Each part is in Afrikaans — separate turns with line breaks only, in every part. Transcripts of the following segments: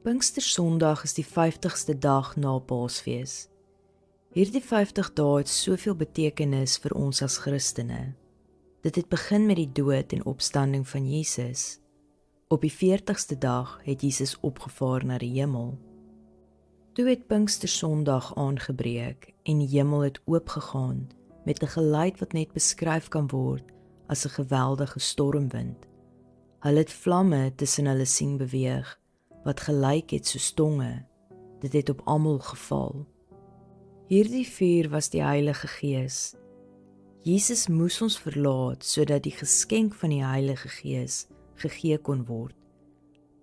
Pinkstersondag is die 50ste dag na Paasfees. Hierdie 50 dae het soveel betekenis vir ons as Christene. Dit het begin met die dood en opstanding van Jesus. Op die 40ste dag het Jesus opgevaar na die hemel. Toe het Pinkstersondag aangebreek en die hemel het oopgegaan met 'n geluid wat net beskryf kan word as 'n geweldige stormwind. Hulle het vlamme tussen hulle sien beweeg, wat gelyk het soos tonge. Dit het op almal geval. Hierdie vuur was die Heilige Gees. Jesus moes ons verlaat sodat die geskenk van die Heilige Gees gegee kon word.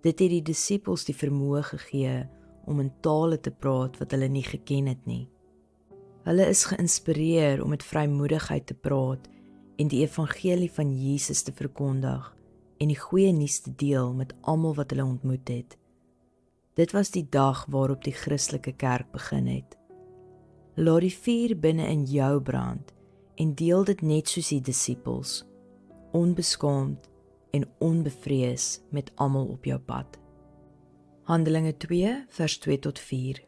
Dit het die disippels die vermoë gegee om in tale te praat wat hulle nie geken het nie. Hulle is geïnspireer om met vrymoedigheid te praat en die evangelie van Jesus te verkondig en die goeie nuus te deel met almal wat hulle ontmoet het. Dit was die dag waarop die Christelike kerk begin het. Laat die vuur binne in jou brand en deel dit net soos die disippels, onbeskaamd en onbevrees met almal op jou pad. Handelinge 2 vers 2 tot 4.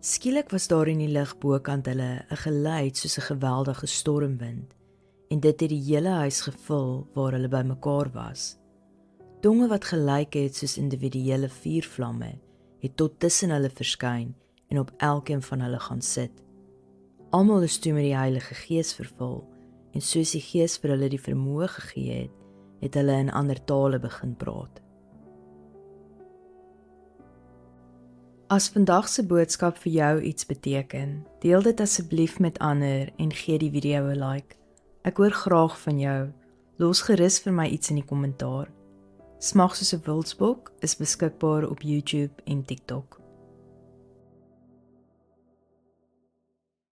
Skielik was daar in die lug bokant hulle 'n geluid soos 'n geweldige stormwind, en dit het die hele huis gevul waar hulle bymekaar was. Tonge wat gelyk het soos individuele vuurvlamme, het tot tussen hulle verskyn en op elkeen van hulle gaan sit. Almal is toe met die Heilige Gees vervul, en soos die Gees vir hulle die vermoë gegee het, het hulle in ander tale begin praat. As vandag se boodskap vir jou iets beteken, deel dit asseblief met ander en gee die video 'n like. Ek hoor graag van jou. Los gerus vir my iets in die kommentaar. Smag soos 'n wildsbok is beskikbaar op YouTube en TikTok.